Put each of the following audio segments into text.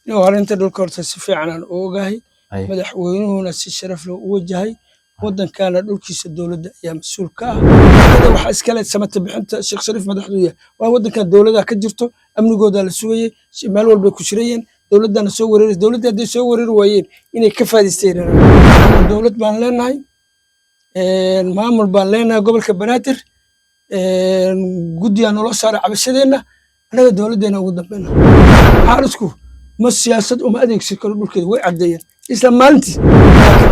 Arinta dhulka horta si fiican aan u ogahay madaxweynuhuna si sharaf leh u wajahay wadankana dhulkiisa dowladda ayaa mas'uul ka ah waxa iskale samata bixinta Sheekh Shariif madaxweynaha waa wadanka dowladda ka jirto amnigooda la sugayay meel walba ku shirayeen dowladana soo wareeray dowladda hadii soo wareeri waayeen inay ka faa'iideysteen dowlad baan leenahay maamul baan leenahay gobolka Banaadir guddiga nolol saar cabashadeena anaga dowladdeena ugu dambeeyna xaarisku ma siyaasad uma adeegsi karo dhulkeeda way cadeeyeen isla maalintii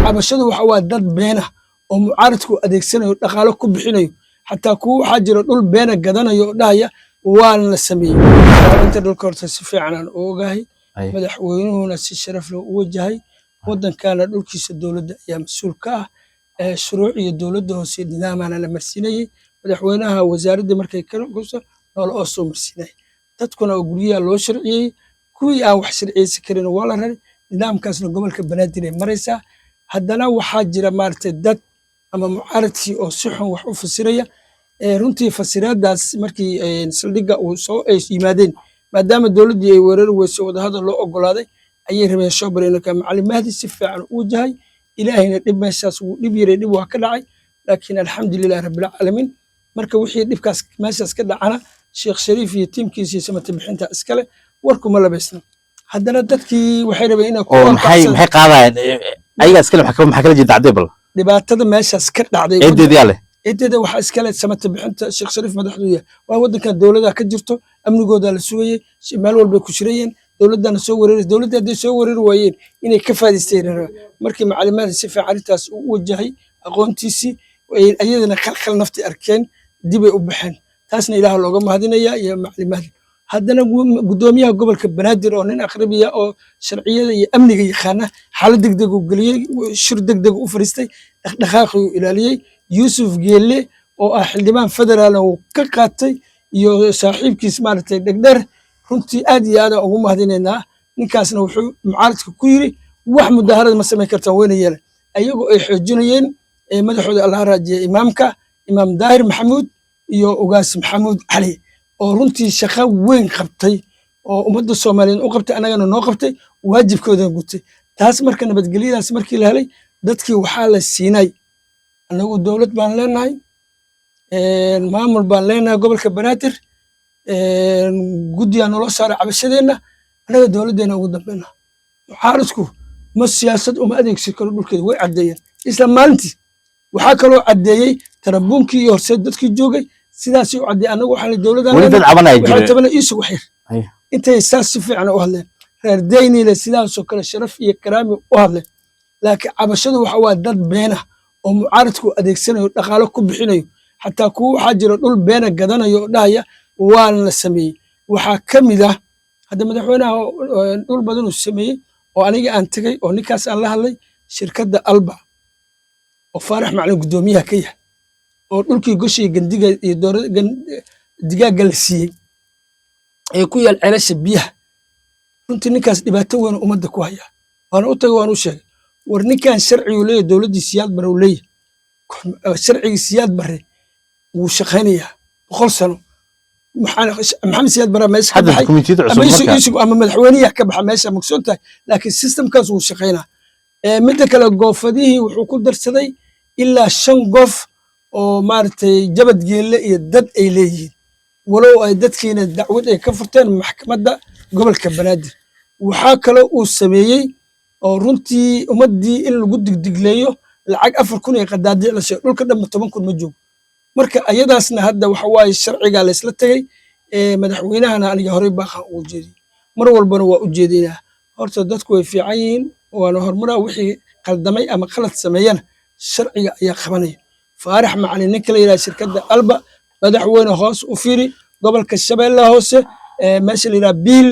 cabashadu waxa waa dad beena oo mucaaradku adeegsanayo dhaqaale ku bixinayo xataa kuwa waxa jira dhul beena gadanayo oo dhahaya waan la sameeyay inta dhulka horta si fiican aan u ogahay madaxweynuhuna si sharaf leh u wajahay wadankana dhulkiisa dowladda ayaa mas'uul ka ah shuruuc iyo dowladda hoose nidaamana la marsiinayay madaxweynaha wasaaradda markay ka go'so oo soo marsiinay dadkuna guriyaha loo sharciyay kuwii aan wax sharciyeysan karin waa la raray nidaamkaasna gobolka Banaadir ay maraysaa haddana waxaa jira maartay dad ama mucaaradkii oo si xun wax u fasiraya runtii fasiraadaas markii saldhigga uu soo yimaadeen maadaama dowladdii ay weerar weyso wadahadal loo ogolaaday ayay rabeen shoobareen ka macallin mahdi si fiican u wajahay ilaahayna dhib meeshaas uu dhib yaray dhib waa ka dhacay laakiin alxamdulillaah rabbil caalamiin marka wixii dhibkaas meeshaas ka dhacana Sheekh Shariif iyo tiimkiisa samata bixinta iskale warkuma labaysna haddana dadkii waxay rabeen inay ku maxay qaadayeen ayaga iskale maxaa kala jeedaa cadebal dhibaatada meeshaas ka dhacday eedeeda waxa iskale samata bixinta Sheekh Shariif madaxweynaha waa wadanka dowladda ka jirto amnigooda la sugayay meel walba ku shirayeen dowladana soo wareeray dowladda hadii soo wareeri waayeen inay ka faa'iideysteen markii macallimiinta si fiican arintaas u wajahay aqoontiisi ayadana khalkhal nafti arkeen dib ay u baxeen taasna ilaaha looga mahadinaya iyo macallimiinta haddana gudoomiyaha gobolka Banaadir oo nin aqrabiya oo sharciyada iyo amniga yaqaana xaalad degdeg u galiyay shir degdeg u fariistay dhaqdhaqaaqii ilaaliyay Yusuf Geelle oo ah xildhibaan federaal oo ka qaatay iyo saaxiibkiis maartay dhegdher runtii aad iyo aad ugu mahadinaynaa ninkaasna wuxuu mucaaradka ku yiri wax mudaharad ma sameyn kartaa weyna yeelay ayagoo ay xoojinayeen madaxooda Allah raajiye imaamka imaam Daahir Maxamuud iyo ugaas Maxamuud Cali oo runtii shaqo weyn qabtay oo ummadda Soomaaliyeed u qabtay anagana noo qabtay waajibkooda gutay taas marka nabadgelyadaas markii la helay dadkii waxa la siinay anagu dowlad baan leenahay maamul baan leenahay gobolka Banaadir guddiga nolol saar cabashadeena anaga dowladdeena ugu dambeeyna xaarisku ma siyaasad uma adeegsi karo dhulkeeda way cadeeyeen isla maalintii waxa kale oo cadeeyay tarabuunkii iyo horseed dadkii joogay sidaas u cadeey anagu waxaan dowladana wali dad cabanay jireen tabana isu waxir intay saas si fiican u hadleen reer deynile sidaas oo kale sharaf iyo karaami u hadleen laakiin cabashadu waxa waa dad beena oo mucaaradku adeegsanayo dhaqaale ku bixinayo xataa kuwa waxa jira dhul beena gadanayo oo dhahaya waan la sameeyay waxa kamid ah hadda madaxweynaha dhul badan uu sameeyay oo aniga aan tagay oo ninkaas aan la hadlay shirkadda Alba oo Faarax macallin gudoomiyaha ka yahay oo dhulkii goshii gandiga iyo digaaga la siiyay ee ku yaal ceelasha biyaha runtii ninkaas dhibaato weyn ummadda ku haya waan u tagay waan u sheegay war ninkan sharci uu leeyahay dowladda siyaad bare uu leeyahay sharciga siyaad bare wuu shaqaynayaa 100 sano maxamed siyaad bare meesha ka baxay ama madaxweynaha ka baxay meesha mugsoontahay laakiin systemkaas uu shaqaynaa mid kale goofadihii wuxuu ku darsaday ilaa 5 goof oo maartay jabad geelle iyo dad ay leeyihiin walow ay dadkiina dacwad ay ka furteen maxkamadda gobolka Banaadir waxa kale uu sameeyay oo runtii ummadii in lagu digdigleeyo lacag 4000 ee qadaadiic la soo dhulka dhan 10000 ma joogo marka ayadaasna hadda waxa waay sharciga la isla tagay madaxweynahana aniga horey baaqa u jeediyay mar walbana waa u jeedinaa horta dadku way fiican yihiin waana horumar wixii qaldamay ama qalad sameeyana sharciga ayaa qabanaya Faarax macallin ninka la yiraahdo shirkadda Alba madaxweyne hoos u fiiri gobolka Shabeellaha hoose meesha la yiraahdo Biil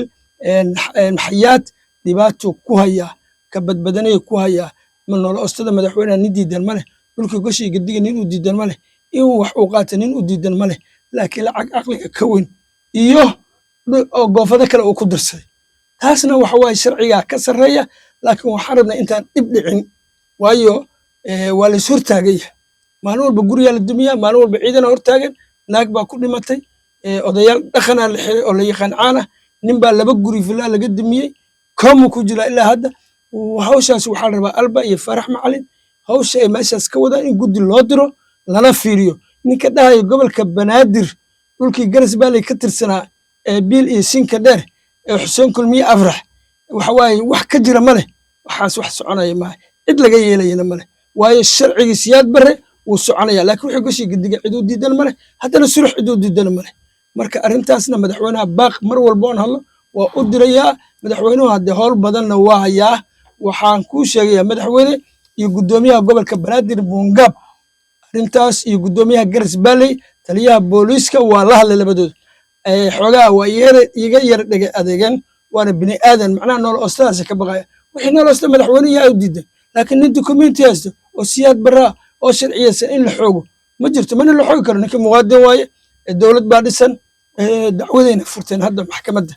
Xayaat dhibaato ku haya ka badbadanay ku haya nolol ostada madaxweynaha nin diidan ma leh dhulka goshii gadiga nin u diidan ma leh in wax uu qaato nin u diidan ma leh laakiin lacag aqliga ka weyn iyo goofada kale uu ku dirsaday taasna waxa waay sharciga ka sareeya laakiin waxa rabnaa intaan dib dhicin waayo waa la surtaagay maalin walba guriga la dumiyaa maalin walba ciidana hortaagan naag baa ku dhimatay odayaal dhaqana la xiray oo la yaqaan caana nin baa 2 guri villa laga dumiyay كم كجلا إلا هذا وهوشاس وحال ربا ألبا يفرح معلن هوش أي ماشاس كودا إن جود اللودرو لنا فيريو نك ده قبل كبنادر لكي جرس بالي كتر سنة بيل إيسين كدر حسين كل مية أفرح وحواي وح كجرا مله وحاس وحس عنايا ما إدلا جاي لينا مله وهي الشرع سياد بره وسعنايا لكن وحي قشي قد حدود ديدنا مله حتى نسرح حدود ديدنا مله marka arintaasna madaxweynaha baaq mar walba on hadlo waa u dirayaa madaxweynuhu hadii howl badanna waa hayaa waxaan ku sheegayaa madaxweyne iyo gudoomiyaha gobolka Banaadir Bungab arintaas iyo gudoomiyaha Garas Balley taliyaha booliska waa la hadlay labadood xogaa waa iga yar dhigay adeegan waana bini aadan macnaha nool oostaas ka baqaya wixii nool oosta madaxweynaha yaa u diiday laakiin nin documenti haysto oo siyaad baraa oo sharciyeysan in la xoogo ma jirto mana la xoogi karo ninka muwaadin waaye dawlad baa dhisan dacwadeyna furteen hadda maxkamadda